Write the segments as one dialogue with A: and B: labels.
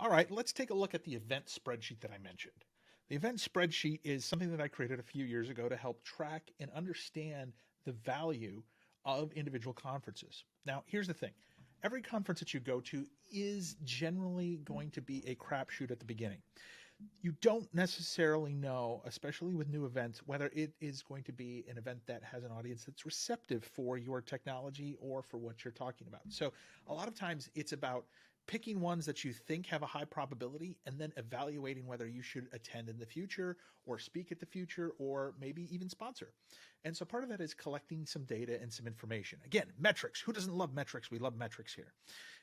A: All right, let's take a look at the event spreadsheet that I mentioned. The event spreadsheet is something that I created a few years ago to help track and understand the value of individual conferences. Now, here's the thing. Every conference that you go to is generally going to be a crapshoot at the beginning. You don't necessarily know, especially with new events, whether it is going to be an event that has an audience that's receptive for your technology or for what you're talking about. So a lot of times it's about picking ones that you think have a high probability and then evaluating whether you should attend in the future or speak at the future or maybe even sponsor. And so part of that is collecting some data and some information. Again, metrics. Who doesn't love metrics? We love metrics here.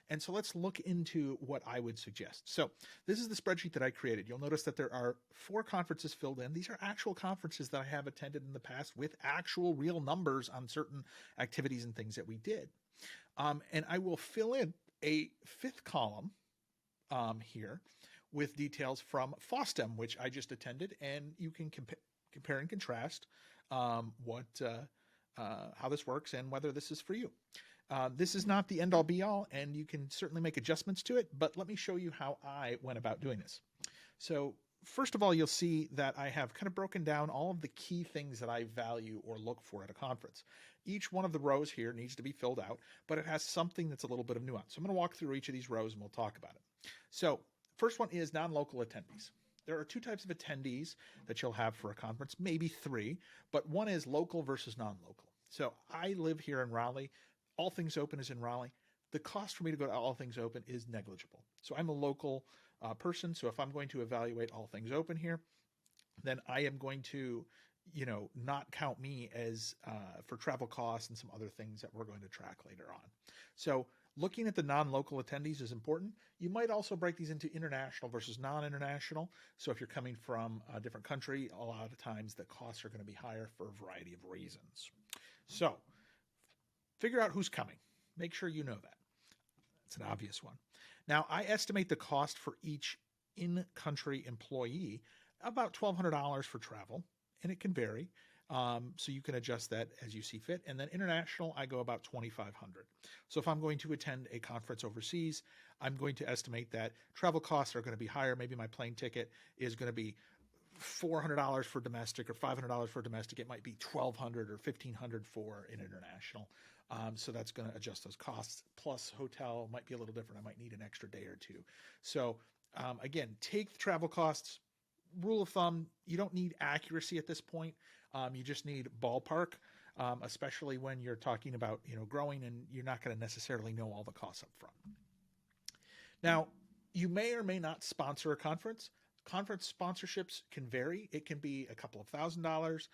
A: And so let's look into what I would suggest. So this is the spreadsheet that I created. You'll notice that there are 4 conferences filled in. These are actual conferences that I have attended in the past with actual real numbers on certain activities and things that we did. And I will fill in a 5th column here with details from FOSDEM, which I just attended, and you can compare and contrast how this works and whether this is for you. This is not the end-all be-all, and you can certainly make adjustments to it, but let me show you how I went about doing this. So first of all, you'll see that I have kind of broken down all of the key things that I value or look for at a conference. Each one of the rows here needs to be filled out, but it has something that's a little bit of nuance. So I'm going to walk through each of these rows and we'll talk about it. So first one is non-local attendees. There are 2 types of attendees that you'll have for a conference, maybe 3, but one is local versus non-local. So I live here in Raleigh. All Things Open is in Raleigh. The cost for me to go to All Things Open is negligible. So I'm a local person. So if I'm going to evaluate All Things Open here, then I am going to, not count me as for travel costs and some other things that we're going to track later on. So looking at the non-local attendees is important. You might also break these into international versus non-international. So if you're coming from a different country, a lot of times the costs are going to be higher for a variety of reasons. So figure out who's coming. Make sure you know that. It's an obvious one. Now, I estimate the cost for each in-country employee about $1,200 for travel, and it can vary. So you can adjust that as you see fit. And then international, I go about $2,500. So if I'm going to attend a conference overseas, I'm going to estimate that travel costs are going to be higher. Maybe my plane ticket is going to be $400 for domestic or $500 for domestic. It might be $1,200 or $1,500 for an international. So that's going to adjust those costs. Plus hotel might be a little different. I might need an extra day or 2. So again, take the travel costs. Rule of thumb, you don't need accuracy at this point. You just need ballpark, especially when you're talking about growing and you're not going to necessarily know all the costs up front. Now, you may or may not sponsor a conference. Conference sponsorships can vary. It can be a couple of $1,000s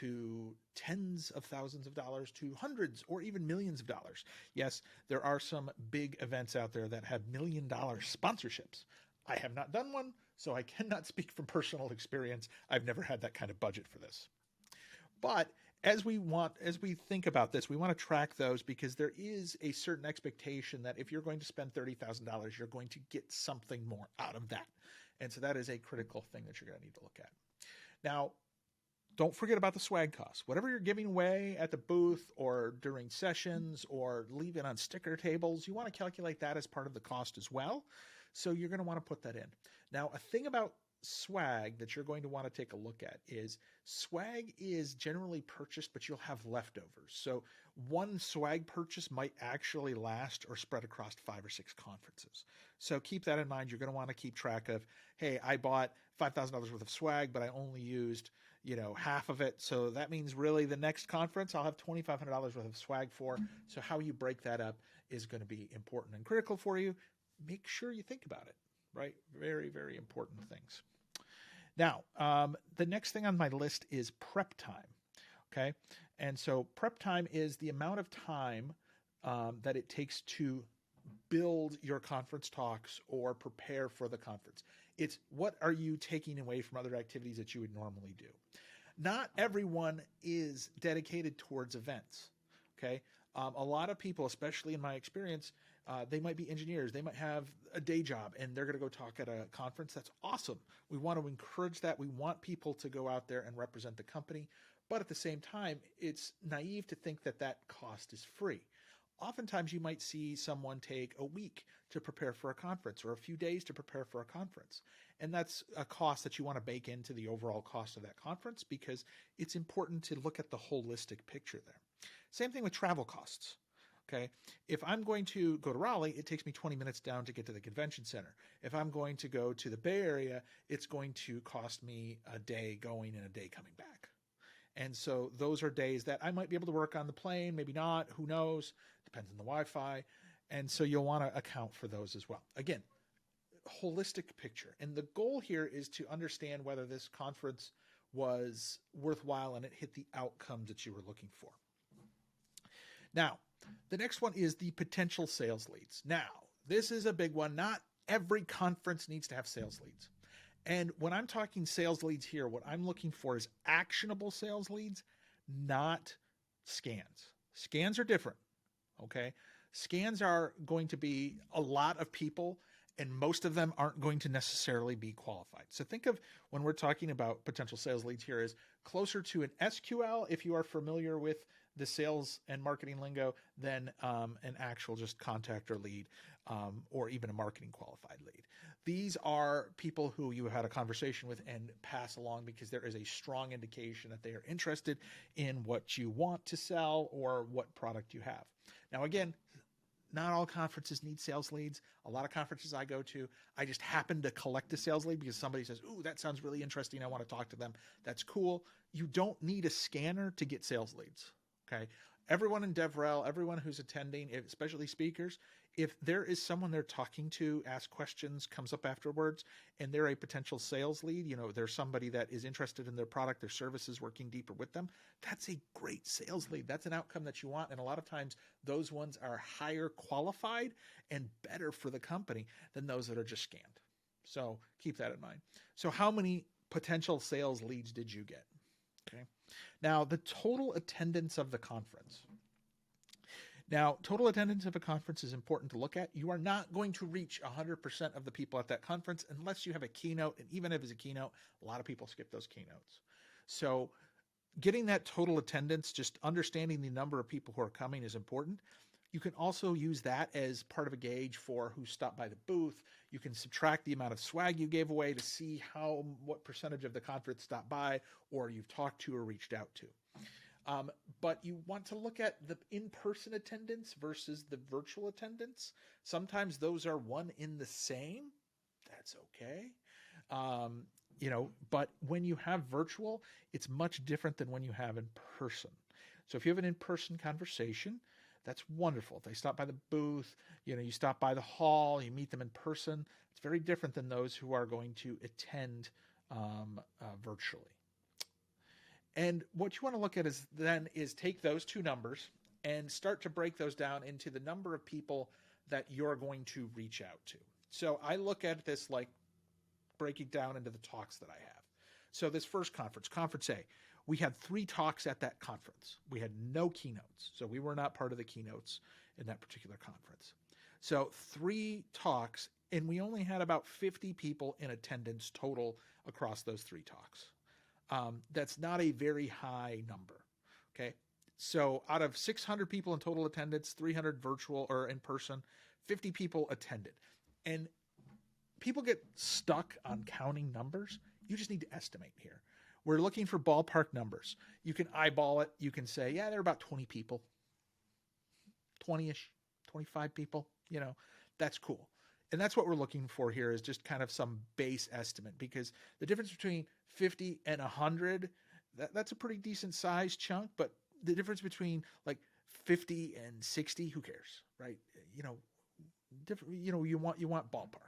A: to tens of thousands of dollars to hundreds or even millions of dollars. Yes, there are some big events out there that have $1 million sponsorships. I have not done one, so I cannot speak from personal experience. I've never had that kind of budget for this. But as we think about this, we want to track those because there is a certain expectation that if you're going to spend $30,000, you're going to get something more out of that. And so that is a critical thing that you're going to need to look at. Now, don't forget about the swag costs. Whatever you're giving away at the booth or during sessions or leaving on sticker tables, you want to calculate that as part of the cost as well. So you're going to want to put that in. Now, a thing about swag that you're going to want to take a look at is swag is generally purchased, but you'll have leftovers. So one swag purchase might actually last or spread across 5 or 6 conferences. So keep that in mind. You're going to want to keep track of, hey, I bought $5,000 worth of swag, but I only used, half of it. So that means really the next conference I'll have $2,500 worth of swag for. So how you break that up is going to be important and critical for you. Make sure you think about it, right? Very, very important things. Now, the next thing on my list is prep time, okay? And so prep time is the amount of time that it takes to build your conference talks or prepare for the conference. It's what are you taking away from other activities that you would normally do? Not everyone is dedicated towards events, okay? A lot of people, especially in my experience, they might be engineers. They might have a day job and they're going to go talk at a conference. That's awesome. We want to encourage that. We want people to go out there and represent the company. But at the same time, it's naive to think that that cost is free. Oftentimes you might see someone take a week to prepare for a conference or a few days to prepare for a conference. And that's a cost that you want to bake into the overall cost of that conference because it's important to look at the holistic picture there. Same thing with travel costs. Okay. If I'm going to go to Raleigh, it takes me 20 minutes down to get to the convention center. If I'm going to go to the Bay Area, it's going to cost me a day going and a day coming back. And so those are days that I might be able to work on the plane, maybe not, who knows, depends on the Wi-Fi. And so you'll want to account for those as well. Again, holistic picture. And the goal here is to understand whether this conference was worthwhile and it hit the outcomes that you were looking for. Now, the next one is the potential sales leads. Now, this is a big one. Not every conference needs to have sales leads. And when I'm talking sales leads here, what I'm looking for is actionable sales leads, not scans. Scans are different, okay? Scans are going to be a lot of people, and most of them aren't going to necessarily be qualified. So think of when we're talking about potential sales leads here as closer to an SQL, if you are familiar with the sales and marketing lingo, than an actual just contact or lead, or even a marketing qualified lead. These are people who you had a conversation with and pass along because there is a strong indication that they are interested in what you want to sell or what product you have. Now, again, not all conferences need sales leads. A lot of conferences I go to, I just happen to collect a sales lead because somebody says, ooh, that sounds really interesting. I want to talk to them. That's cool. You don't need a scanner to get sales leads. Okay. Everyone in DevRel, everyone who's attending, especially speakers, if there is someone they're talking to, ask questions, comes up afterwards, and they're a potential sales lead, there's somebody that is interested in their product, their services, working deeper with them, that's a great sales lead. That's an outcome that you want. And a lot of times those ones are higher qualified and better for the company than those that are just scanned. So keep that in mind. So how many potential sales leads did you get? Okay. Now, the total attendance of the conference. Now, total attendance of a conference is important to look at. You are not going to reach 100% of the people at that conference unless you have a keynote. And even if it's a keynote, a lot of people skip those keynotes. So getting that total attendance, just understanding the number of people who are coming is important. You can also use that as part of a gauge for who stopped by the booth. You can subtract the amount of swag you gave away to see what percentage of the conference stopped by or you've talked to or reached out to. But you want to look at the in-person attendance versus the virtual attendance. Sometimes those are one in the same. That's okay. But when you have virtual, it's much different than when you have in person. So if you have an in-person conversation, that's wonderful. If they stop by the booth, you stop by the hall, you meet them in person. It's very different than those who are going to attend virtually. And what you want to look at is take those two numbers and start to break those down into the number of people that you're going to reach out to. So I look at this like breaking down into the talks that I have. So this first conference, Conference A, we had 3 talks at that conference. We had no keynotes. So we were not part of the keynotes in that particular conference. So 3 talks, and we only had about 50 people in attendance total across those 3 talks. That's not a very high number. Okay. So out of 600 people in total attendance, 300 virtual or in person, 50 people attended. And people get stuck on counting numbers. You just need to estimate here. We're looking for ballpark numbers. You can eyeball it. You can say, yeah, there are about 20 people, 20-ish, 25 people, that's cool. And that's what we're looking for here is just kind of some base estimate because the difference between 50 and 100, that's a pretty decent size chunk, but the difference between like 50 and 60, who cares, right? You want ballpark.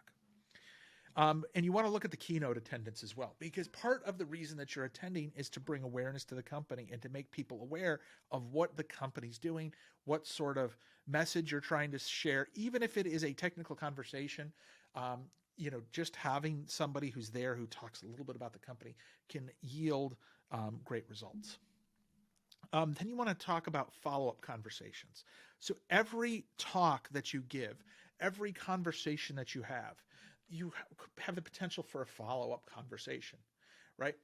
A: And you want to look at the keynote attendance as well, because part of the reason that you're attending is to bring awareness to the company and to make people aware of what the company's doing, what sort of message you're trying to share, even if it is a technical conversation. Just having somebody who's there who talks a little bit about the company can yield great results. Then you want to talk about follow-up conversations. So every talk that you give, every conversation that you have the potential for a follow-up conversation, right?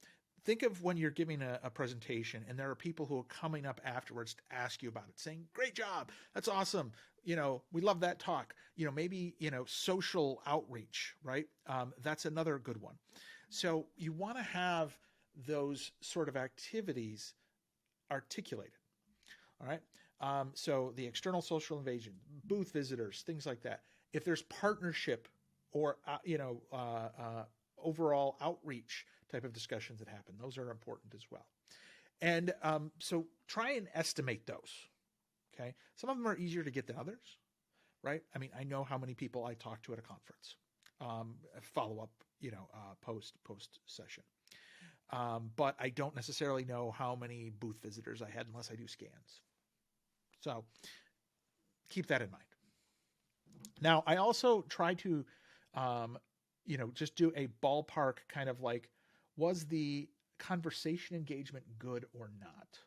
A: think of when you're giving a presentation and there are people who are coming up afterwards to ask you about it, saying, great job, that's awesome, we love that talk. Maybe social outreach, right? That's another good one. So you want to have those sort of activities articulated. All right. So the external social invasion, booth visitors, things like that. If there's partnership or overall outreach type of discussions that happen, those are important as well. And so try and estimate those. Okay. Some of them are easier to get than others, right? I mean, I know how many people I talk to at a conference, follow up, post session. But I don't necessarily know how many booth visitors I had unless I do scans. So keep that in mind. Now, I also try to, just do a ballpark kind of like, was the conversation engagement good or not?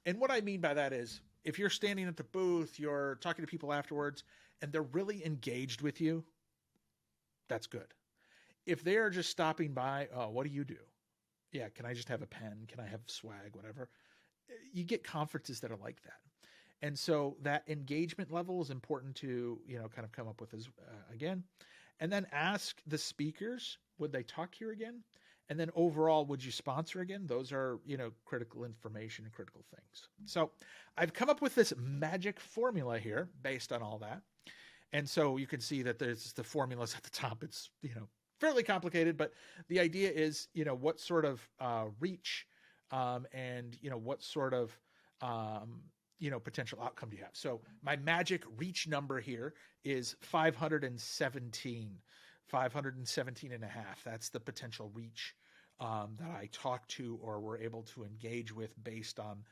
A: And what I mean by that is, if you're standing at the booth, you're talking to people afterwards, and they're really engaged with you, that's good. If they're just stopping by, oh, what do you do? Yeah, can I just have a pen? Can I have swag, whatever? You get conferences that are like that. And so that engagement level is important to, kind of come up with as again. And then ask the speakers, would they talk here again? And then overall, would you sponsor again? Those are, critical information and critical things. So I've come up with this magic formula here based on all that. And so you can see that there's the formulas at the top. It's, fairly complicated, but the idea is, what sort of reach and, what sort of, potential outcome do you have? So my magic reach number here is 517 and a half. That's the potential reach that I talk to or were able to engage with based on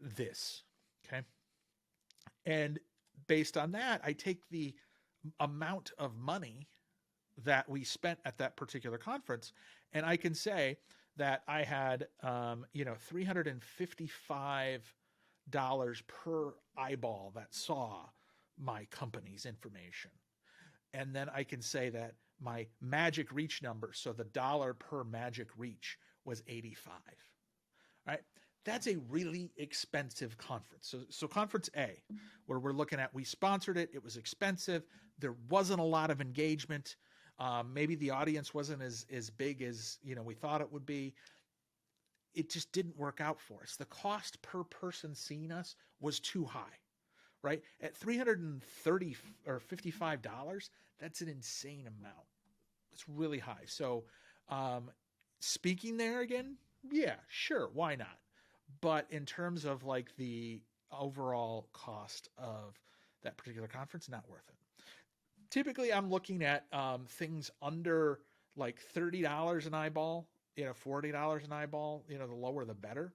A: this. Okay. And based on that, I take the amount of money that we spent at that particular conference, and I can say that I had, $355 per eyeball that saw my company's information. And then I can say that my magic reach number, so the dollar per magic reach, was 85. All right. That's a really expensive conference. So conference A, where we're looking at, we sponsored it. It was expensive. There wasn't a lot of engagement. Maybe the audience wasn't as big as, we thought it would be. It just didn't work out for us. The cost per person seeing us was too high, right? At $330 or $55, that's an insane amount. It's really high. So, speaking there again, yeah, sure. Why not? But in terms of like the overall cost of that particular conference, not worth it. Typically, I'm looking at things under like $30 an eyeball, $40 an eyeball. The lower the better.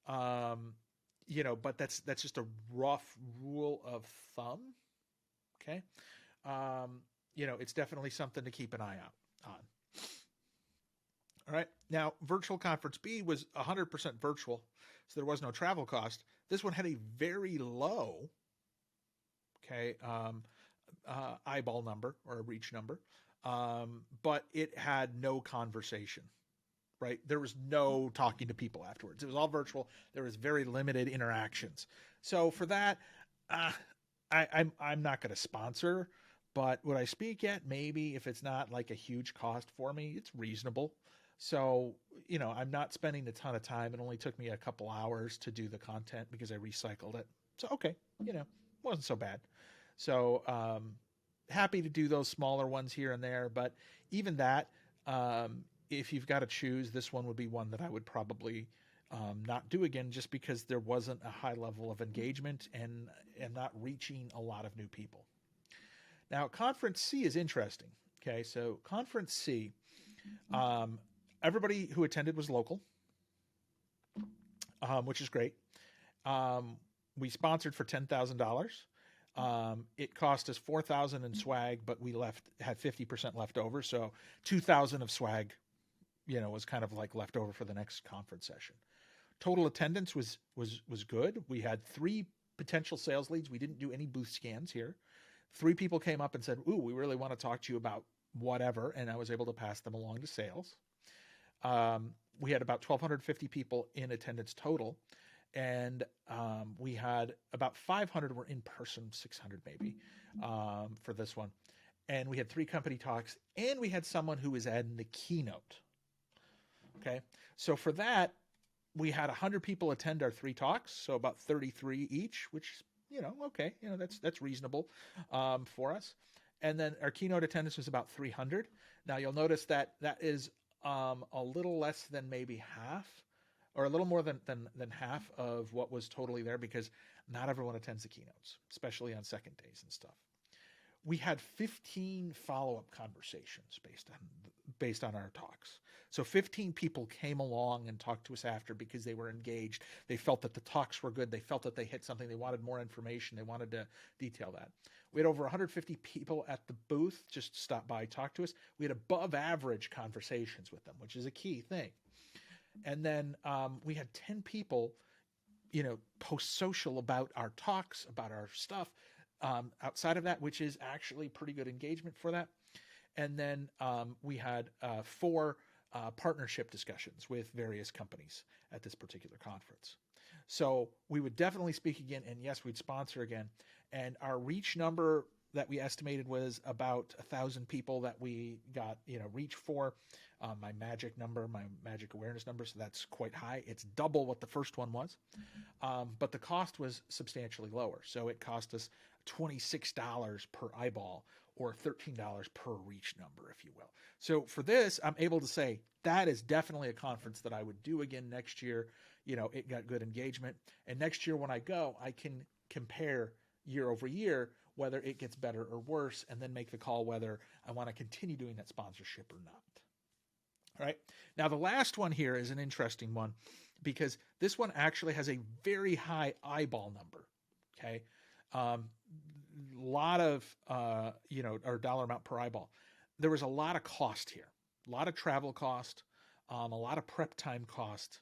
A: But that's just a rough rule of thumb. Okay, it's definitely something to keep an eye out on. All right. Now, virtual conference B was 100% virtual, so there was no travel cost. This one had a very low, eyeball number or a reach number, but it had no conversation, right? There was no talking to people afterwards. It was all virtual. There was very limited interactions. So for that, I'm not going to sponsor, but would I speak at? Maybe. If it's not like a huge cost for me, it's reasonable. So, I'm not spending a ton of time. It only took me a couple hours to do the content because I recycled it. So, okay, wasn't so bad. So, happy to do those smaller ones here and there. But even that, if you've got to choose, this one would be one that I would probably not do again, just because there wasn't a high level of engagement and not reaching a lot of new people. Now, Conference C is interesting. Okay, so Conference C, everybody who attended was local, which is great. We sponsored for $10,000. It cost us $4,000 in swag, but we had 50% left over. So $2,000 of swag, was kind of like left over for the next conference session. Total attendance was good. We had 3 potential sales leads. We didn't do any booth scans here. 3 people came up and said, ooh, we really want to talk to you about whatever. And I was able to pass them along to sales. We had about 1,250 people in attendance total, and we had about 500 were in person, 600 maybe for this one. And we had 3 company talks, and we had someone who was in the keynote. Okay, so for that, we had 100 people attend our 3 talks, so about 33 each, which, okay, that's reasonable for us. And then our keynote attendance was about 300. Now you'll notice that is a little less than maybe half, or a little more than half of what was totally there, because not everyone attends the keynotes, especially on second days and stuff. We had 15 follow-up conversations based on our talks. So 15 people came along and talked to us after because they were engaged. They felt that the talks were good. They felt that they hit something. They wanted more information. They wanted to detail that. We had over 150 people at the booth just stop by, talk to us. We had above average conversations with them, which is a key thing. And then we had 10 people, post social about our talks, about our stuff. Outside of that, which is actually pretty good engagement for that. And then we had 4 partnership discussions with various companies at this particular conference. So we would definitely speak again, and yes, we'd sponsor again. And our reach number that we estimated was about 1,000 people that we got, reach for. My magic number, my magic awareness number, so that's quite high. It's double what the first one was. But the cost was substantially lower. So it cost us $26 per eyeball, or $13 per reach number, if you will. So for this, I'm able to say that is definitely a conference that I would do again next year. It got good engagement. And next year when I go, I can compare year over year whether it gets better or worse, and then make the call whether I want to continue doing that sponsorship or not. All right. Now, the last one here is an interesting one, because this one actually has a very high eyeball number. Okay. Lot of, or dollar amount per eyeball. There was a lot of cost here, a lot of travel cost, a lot of prep time cost,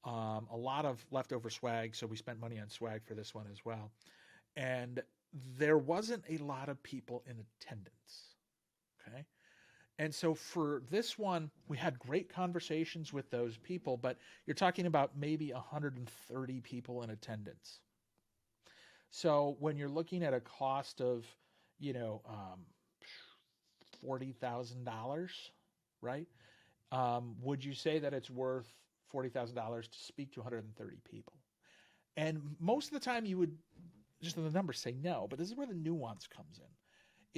A: a lot of leftover swag. So we spent money on swag for this one as well. And there wasn't a lot of people in attendance. Okay. And so for this one, we had great conversations with those people, but you're talking about maybe 130 people in attendance. So when you're looking at a cost of, $40,000, right? Would you say that it's worth $40,000 to speak to 130 people? And most of the time you would, just in the numbers, say no, but this is where the nuance comes in,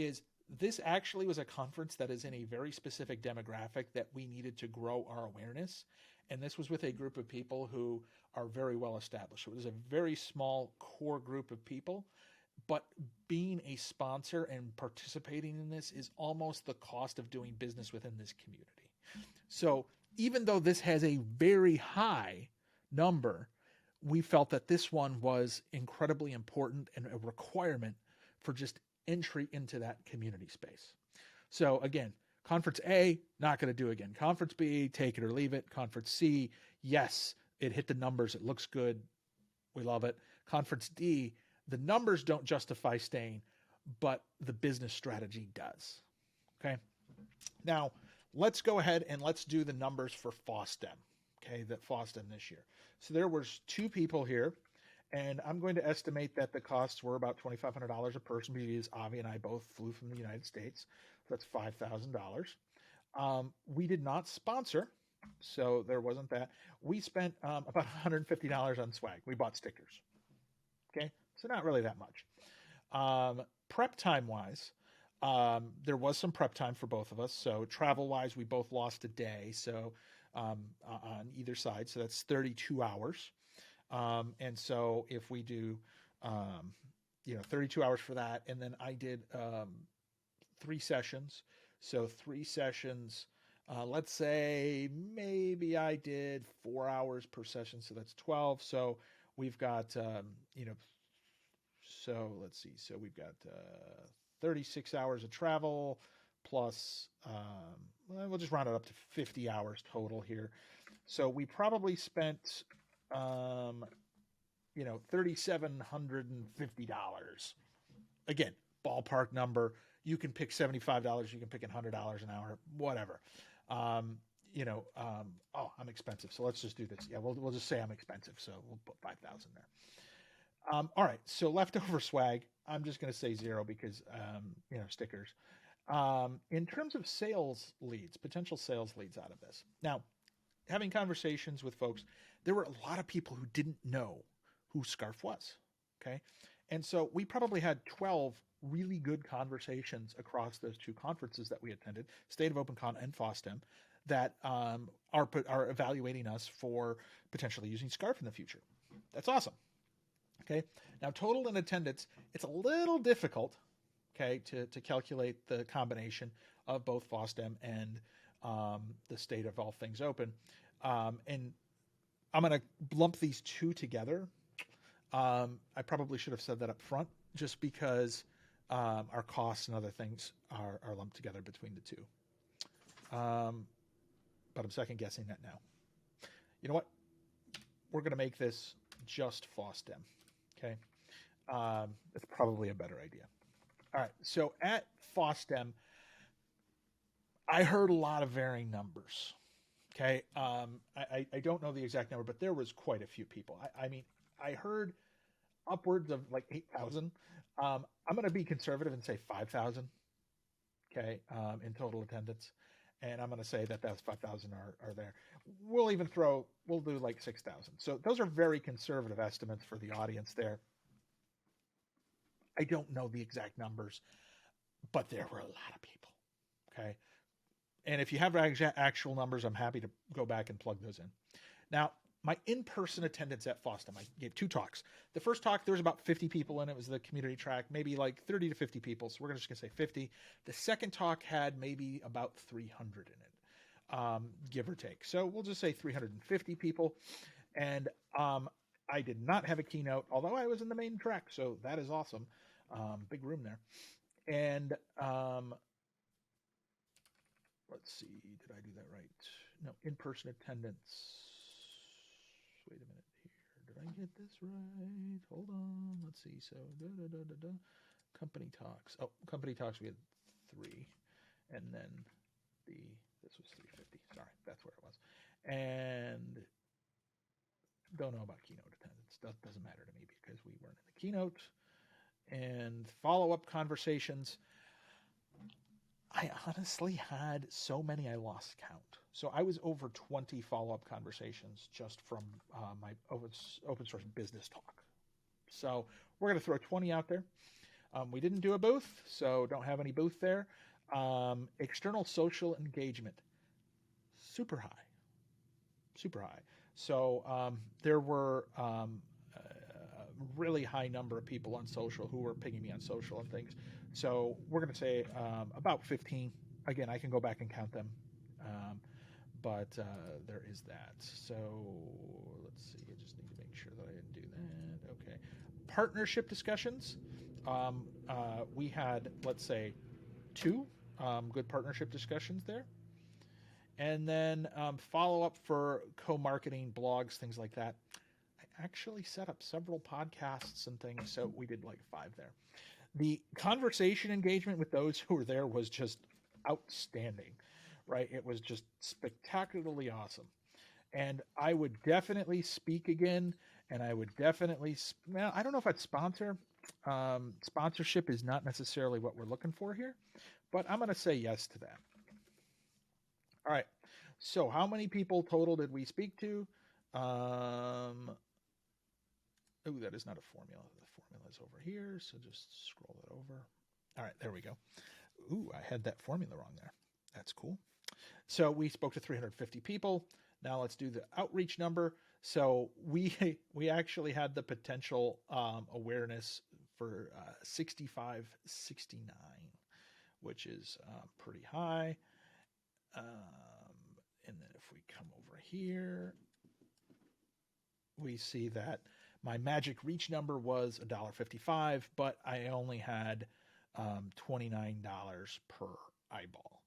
A: is this actually was a conference that is in a very specific demographic that we needed to grow our awareness. And this was with a group of people who are very well established. So it was a very small core group of people, but being a sponsor and participating in this is almost the cost of doing business within this community. So even though this has a very high number, we felt that this one was incredibly important and a requirement for just entry into that community space. So again, Conference A, not going to do again. Conference B, take it or leave it. Conference C, yes, it hit the numbers. It looks good. We love it. Conference D, the numbers don't justify staying, but the business strategy does. Okay. Now, let's go ahead and let's do the numbers for FOSDEM. Okay, that FOSDEM this year. So there was 2 people here, and I'm going to estimate that the costs were about $2,500 a person, because Avi and I both flew from the United States. So that's $5,000. We did not sponsor, so there wasn't that. We spent about $150 on swag. We bought stickers. Okay, so not really that much. Prep time wise, there was some prep time for both of us. So travel wise, we both lost a day. So on either side, so that's 32 hours. And so if we do, 32 hours for that, and then I did 3 sessions. So 3 sessions, let's say maybe I did 4 hours per session. So that's 12. So we've got, so let's see. So we've got 36 hours of travel plus, we'll just round it up to 50 hours total here. So we probably spent, $3,750. Again, ballpark number. You can pick $75. You can pick $100 an hour, whatever. oh, I'm expensive. So let's just do this. Yeah, we'll just say I'm expensive. So we'll put 5,000 there. All right. So leftover swag, I'm just going to say 0 because, stickers. In terms of sales leads, potential sales leads out of this. Now, having conversations with folks, there were a lot of people who didn't know who Scarf was. Okay. And so we probably had 12 really good conversations across those two conferences that we attended, State of OpenCon and FOSDEM, that are evaluating us for potentially using Scarf in the future. That's awesome. Okay. Now, total in attendance, it's a little difficult, okay, to calculate the combination of both FOSDEM and the State of All Things Open. And I'm going to lump these two together. I probably should have said that up front, just because our costs and other things are lumped together between the two. But I'm second guessing that now. You know what? We're going to make this just FOSDEM. Okay. That's probably a better idea. All right. So at FOSDEM, I heard a lot of varying numbers. Okay. I don't know the exact number, but there was quite a few people. I mean, I heard upwards of like 8,000. I'm going to be conservative and say 5,000. Okay. In total attendance. And I'm going to say that that's 5,000 are there. We'll do like 6,000. So those are very conservative estimates for the audience there. I don't know the exact numbers, but there were a lot of people. Okay. And if you have actual numbers, I'm happy to go back and plug those in. Now, my in-person attendance at FOSDEM, I gave 2 talks. The first talk, there was about 50 people in it. It was the community track, maybe like 30 to 50 people. So we're just going to say 50. The second talk had maybe about 300 in it, give or take. So we'll just say 350 people. And I did not have a keynote, although I was in the main track. So that is awesome. Big room there. And let's see, did I do that right? No, in-person attendance. Wait a minute here. Did I get this right? Hold on. Let's see. So, company talks. Oh, company talks, we had 3. And then this was 350. Sorry, that's where it was. And don't know about keynote attendance. That doesn't matter to me because we weren't in the keynote. And follow-up conversations. I honestly had so many I lost count. So I was over 20 follow-up conversations just from my open source business talk. So we're going to throw 20 out there. We didn't do a booth, so don't have any booth there. External social engagement, super high. So there were a really high number of people on social who were pinging me on social and things. So we're going to say about 15. Again, I can go back and count them. But there is that. So let's see. I just need to make sure that I didn't do that. Okay. Partnership discussions. We had, let's say, 2 good partnership discussions there. And then follow-up for co-marketing, blogs, things like that. I actually set up several podcasts and things, so we did like 5 there. The conversation engagement with those who were there was just outstanding, right? It was just spectacularly awesome. And I would definitely speak again, and I would definitely, well, I don't know if I'd sponsor. Sponsorship is not necessarily what we're looking for here, but I'm going to say yes to that. All right. So how many people total did we speak to? Oh, that is not a formula. The formula is over here. So just scroll that over. All right, there we go. Ooh, I had that formula wrong there. That's cool. So we spoke to 350 people. Now let's do the outreach number. So we actually had the potential awareness for 65, 69, which is pretty high. And then if we come over here, we see that my magic reach number was $1.55, but I only had $29 per eyeball.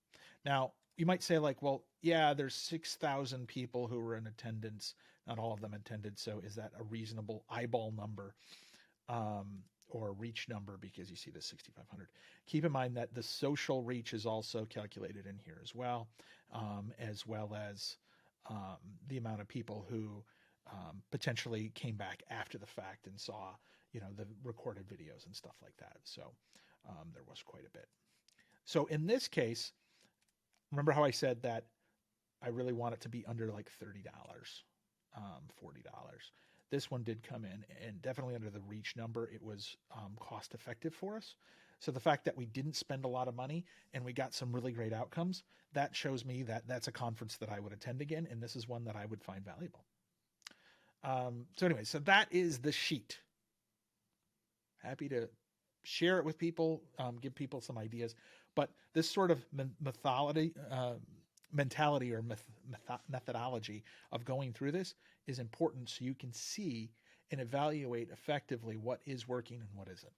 A: Now, you might say like, well, yeah, there's 6,000 people who were in attendance. Not all of them attended. So is that a reasonable eyeball number? or reach number because you see the 6,500. Keep in mind that the social reach is also calculated in here as well as the amount of people who potentially came back after the fact and saw, the recorded videos and stuff like that. So there was quite a bit. So in this case, remember how I said that I really want it to be under like $30, $40. This one did come in, and definitely under the reach number, it was cost effective for us. So the fact that we didn't spend a lot of money and we got some really great outcomes, that shows me that that's a conference that I would attend again, and this is one that I would find valuable. So anyway, so that is the sheet. Happy to share it with people, give people some ideas. But this sort of mentality or methodology of going through this is important so you can see and evaluate effectively what is working and what isn't.